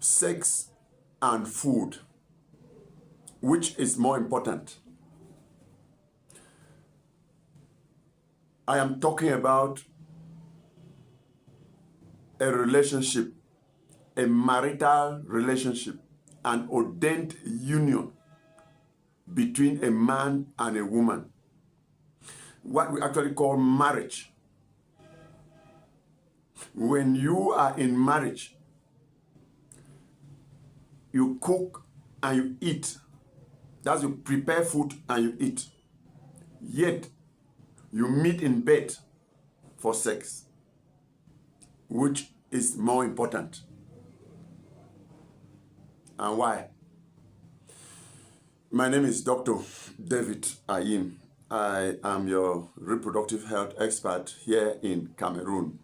sex and food, which is more important? I am talking about a relationship, a marital relationship, an ordained union between a man and a woman, what we actually call marriage. When you are in marriage, you cook and you eat. That's you prepare food and you eat. Yet, you meet in bed for sex, which is more important. And why? My name is Dr. David AYEM. I am your reproductive health expert here in Cameroon.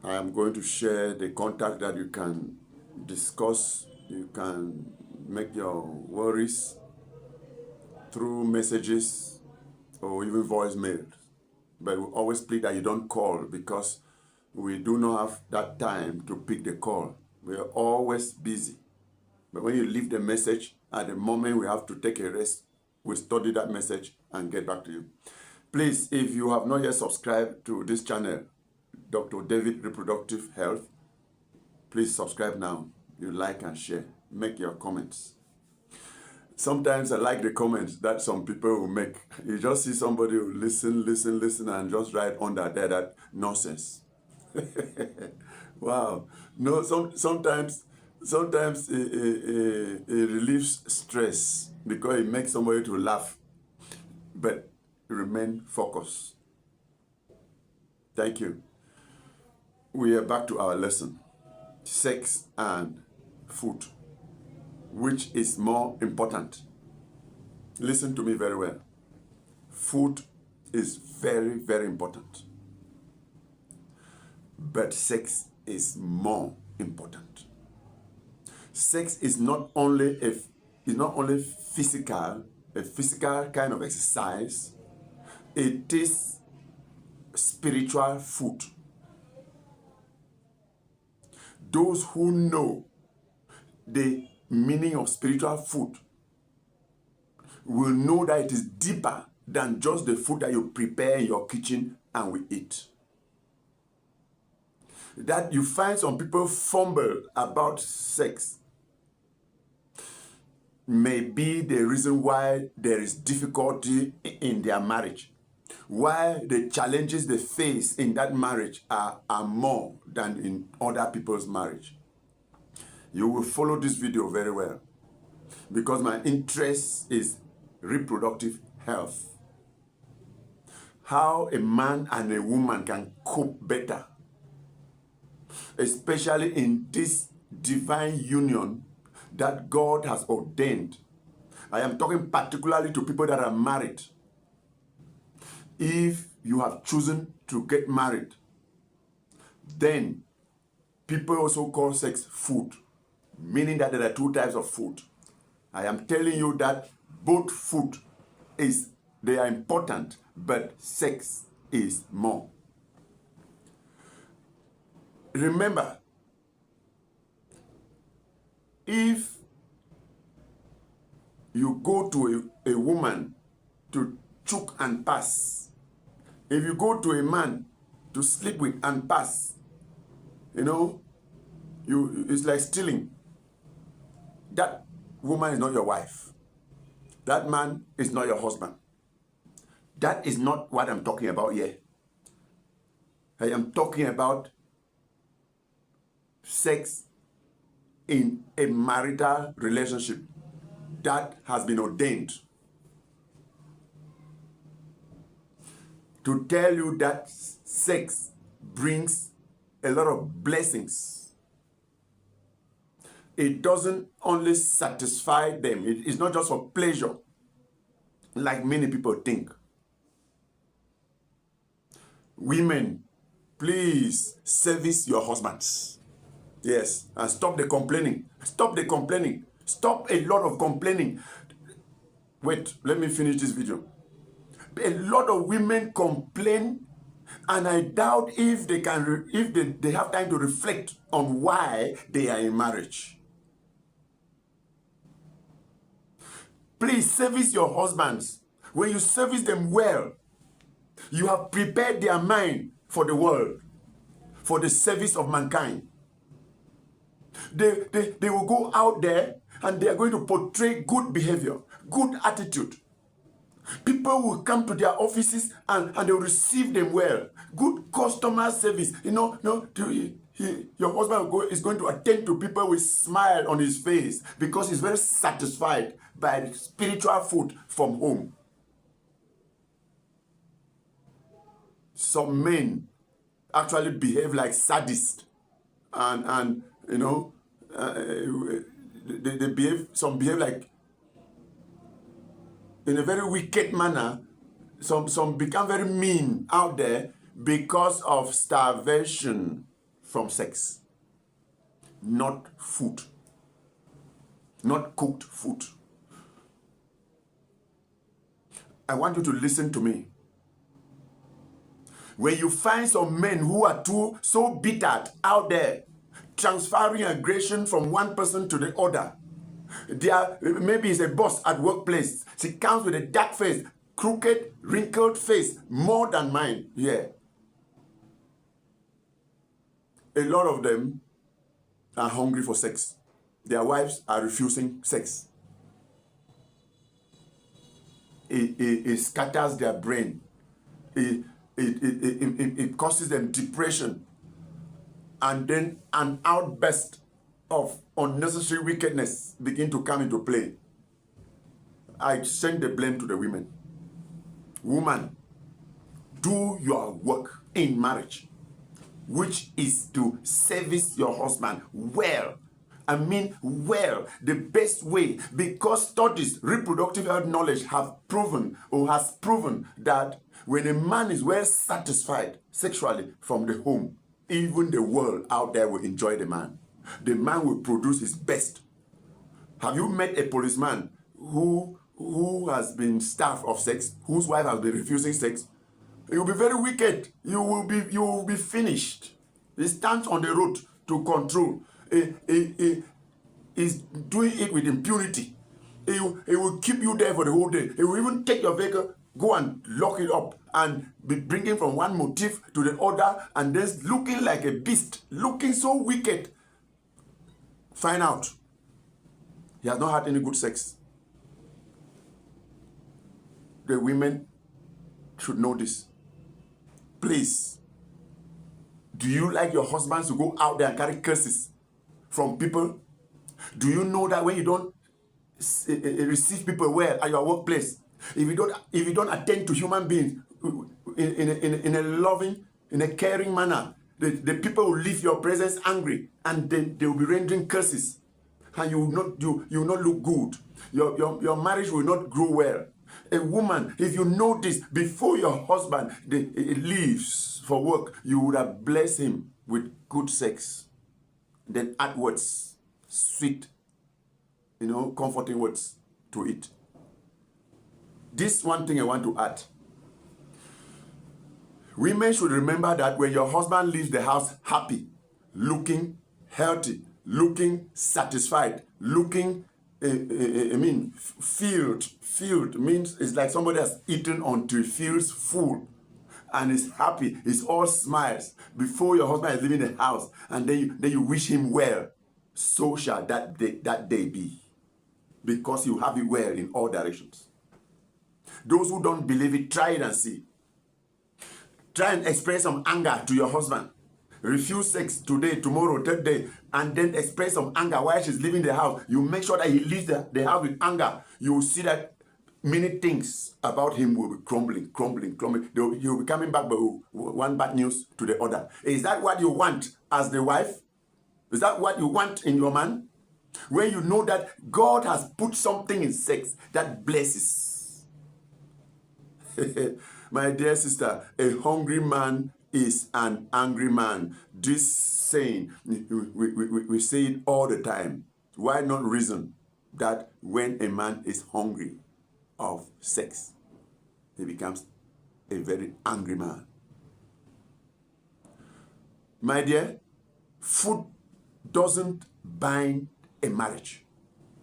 I am going to share the contact that you can discuss, you can make your worries through messages or even voicemail. But we always plead that you don't call because we do not have that time to pick the call. We are always busy. But when you leave the message, at the moment we have to take a rest, we study that message and get back to you. Please, if you have not yet subscribed to this channel, Dr. David Reproductive Health, please subscribe now. You like and share. Make your comments. Sometimes I like the comments that some people will make. You just see somebody who listen, and just write under there that nonsense. Wow. No, sometimes it relieves stress because it makes somebody to laugh, but remain focused. Thank you. We are back to our lesson. Sex and food. Which is more important? Listen to me very well. Food is very, very important. But sex is more important. Sex is not only physical, a physical kind of exercise. It is spiritual food. Those who know the meaning of spiritual food will know that it is deeper than just the food that you prepare in your kitchen and we eat. That you find some people fumble about sex may be the reason why there is difficulty in their marriage. Why the challenges they face in that marriage are more than in other people's marriage. You will follow this video very well because my interest is reproductive health. How a man and a woman can cope better, especially in this divine union that God has ordained. I am talking particularly to people that are married. If you have chosen to get married, then people also call sex food, meaning that there are two types of food. I am telling you that both food they are important, but sex is more. Remember, if you go to a woman to choke and pass, if you go to a man to sleep with and pass, it's like stealing. That woman is not your wife. That man is not your husband. That is not what I'm talking about here. I am talking about sex in a marital relationship that has been ordained. To tell you that sex brings a lot of blessings. It doesn't only satisfy them. It's not just for pleasure, like many people think. Women, please service your husbands. Yes, and stop the complaining. Stop the complaining. Stop a lot of complaining. Wait, let me finish this video. A lot of women complain And I doubt if they can, if they have time to reflect on why they are in marriage. Please service your husbands. When you service them well, you have prepared their mind for the world, for the service of mankind. They will go out there and they are going to portray good behavior, good attitude. People will come to their offices and they will receive them well. Good customer service. Your husband is going to attend to people with a smile on his face because he's very satisfied by the spiritual food from home. Some men actually behave like sadists, and they behave like in a very wicked manner. Some become very mean out there because of starvation from sex, not food, not cooked food. I want you to listen to me. When you find some men who are so bitter out there, transferring aggression from one person to the other, maybe it's a boss at workplace. She comes with a dark face, crooked, wrinkled face, more than mine. Yeah. A lot of them are hungry for sex. Their wives are refusing sex. It scatters their brain. It causes them depression. And then an outburst of unnecessary wickedness begin to come into play. I send the blame to the women. Woman, do your work in marriage, which is to service your husband well. I mean well, the best way, because studies, reproductive health knowledge has proven that when a man is well satisfied sexually from the home, even the world out there will enjoy the man. The man will produce his best. Have you met a policeman who has been starved of sex, whose wife has been refusing sex? You will be very wicked. You will be finished. He stands on the road to control. He is doing it with impunity. He will keep you there for the whole day. He will even take your vehicle, go and lock it up, and be bringing from one motif to the other, and then looking like a beast, looking so wicked. Find out he has not had any good sex. The women should know this. Please, do you like your husbands to go out there and carry curses from people? Do you know that when you don't receive people well at your workplace, if you don't attend to human beings in a loving, in a caring manner, the people will leave your presence angry, and then they will be rendering curses, and you will not look good. Your marriage will not grow well. A woman, if you know this before your husband leaves for work, you would have blessed him with good sex. Then add words, sweet, comforting words to it. This one thing I want to add. Women should remember that when your husband leaves the house happy, looking healthy, looking satisfied, looking filled means it's like somebody has eaten until he feels full and is happy, is all smiles before your husband is leaving the house, and then you wish him well. So shall that day be, because you have it well in all directions. Those who don't believe it, try it and see. Try and express some anger to your husband. Refuse sex today, tomorrow, third day, and then express some anger while she's leaving the house. You make sure that he leaves the house with anger. You will see that many things about him will be crumbling. He will be coming back with one bad news to the other. Is that what you want as the wife? Is that what you want in your man? When you know that God has put something in sex that blesses. My dear sister, a hungry man is an angry man. This saying, we say it all the time. Why not reason that when a man is hungry of sex, he becomes a very angry man? My dear, food doesn't bind a marriage.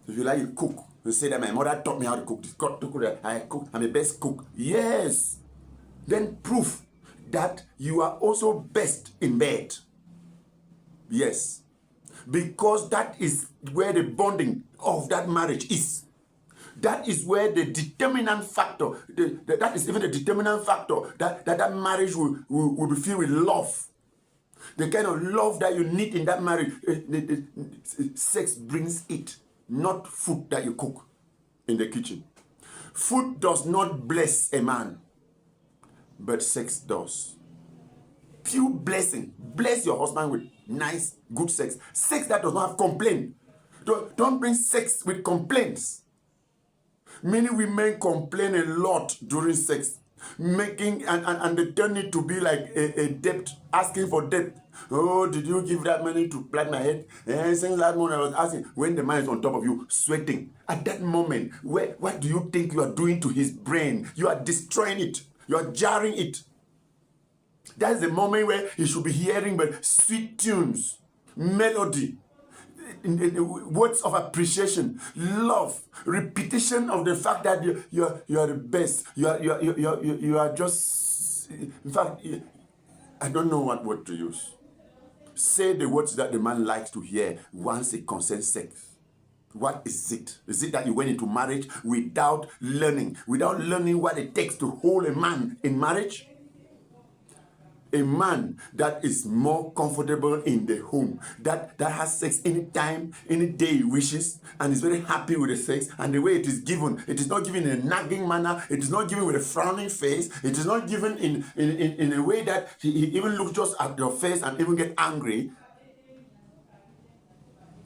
If you like, you cook. You say that my mother taught me how to cook. I cook. I'm the best cook. Yes. Then prove that you are also best in bed. Yes. Because that is where the bonding of that marriage is. That is where the determinant factor, that is even the determinant factor that marriage will be filled with love. The kind of love that you need in that marriage, sex brings it, not food that you cook in the kitchen. Food does not bless a man, but sex does. Pure blessing. Bless your husband with nice, good sex. Sex that does not have complaint. Don't bring sex with complaints. Many women complain a lot during sex, making and they turn it to be like a debt, asking for debt. Oh, did you give that money to plant my head? And since that moment I was asking, when the man is on top of you, sweating, at that moment, what do you think you are doing to his brain? You are destroying it. You are jarring it. That's the moment where he should be hearing but sweet tunes, melody, words of appreciation, love, repetition of the fact that you are the best. You are just, in fact, I don't know what word to use. Say the words that the man likes to hear once it concerns sex. What is it? Is it that you went into marriage without learning what it takes to hold a man in marriage? A man that is more comfortable in the home, that has sex anytime, any day he wishes, and is very happy with the sex, and the way it is not given in a nagging manner, it is not given with a frowning face, it is not given in a way that he even looks just at your face and even get angry.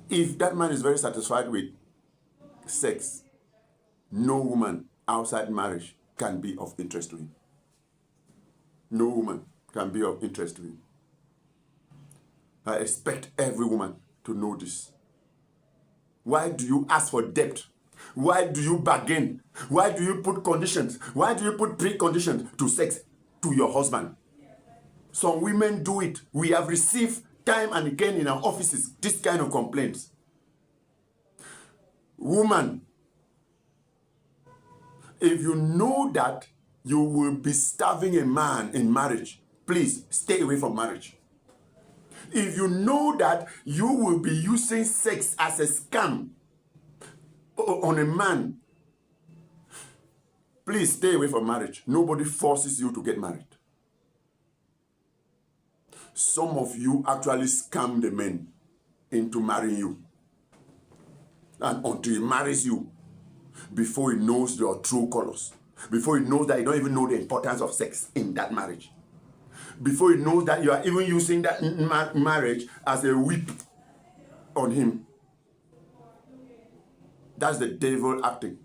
If that man is very satisfied with sex, no woman outside marriage can be of interest to him. No woman can be of interest to him. I expect every woman to know this. Why do you ask for debt? Why do you bargain? Why do you put conditions? Why do you put preconditions to sex to your husband? Some women do it. We have received time and again in our offices this kind of complaints. Woman, if you know that you will be starving a man in marriage, please stay away from marriage. If you know that you will be using sex as a scam on a man, please stay away from marriage. Nobody forces you to get married. Some of you actually scam the men into marrying you. And until he marries you, before he knows your true colors, before he knows that you don't even know the importance of sex in that marriage, before he knows that you are even using that marriage as a whip on him. That's the devil acting.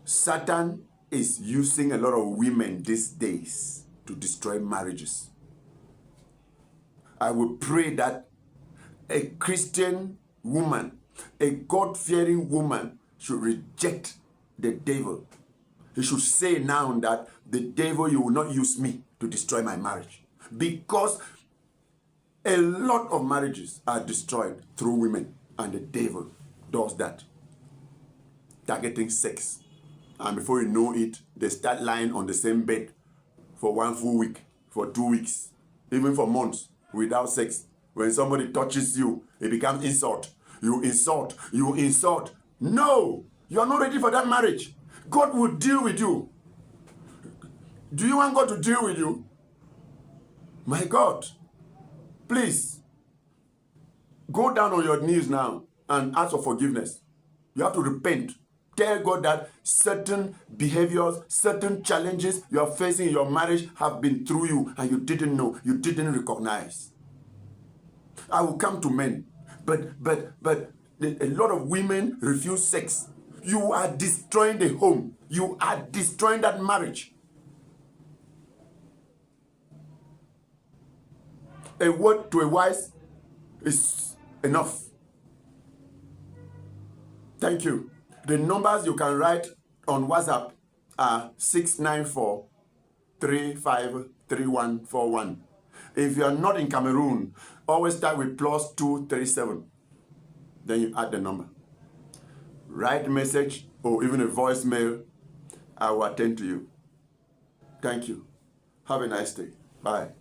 Satan is using a lot of women these days to destroy marriages. I will pray that a Christian woman, a God-fearing woman, should reject the devil. He should say now that the devil, you will not use me to destroy my marriage. Because a lot of marriages are destroyed through women, and the devil does that. Targeting sex. And before you know it, they start lying on the same bed for 1 full week, for 2 weeks, even for months without sex. When somebody touches you, it becomes insult. You insult. You insult. No! You are not ready for that marriage. God will deal with you. Do you want God to deal with you? My God, please, go down on your knees now and ask for forgiveness. You have to repent. Tell God that certain behaviors, certain challenges you are facing in your marriage have been through you and you didn't know, you didn't recognize. I will come to men, but a lot of women refuse sex. You are destroying the home. You are destroying that marriage. A word to a wise is enough. Thank you. The numbers you can write on WhatsApp are 694-353141. If you are not in Cameroon, always start with +237. Then you add the number. Write a message or even a voicemail. I will attend to you. Thank you. Have a nice day. Bye.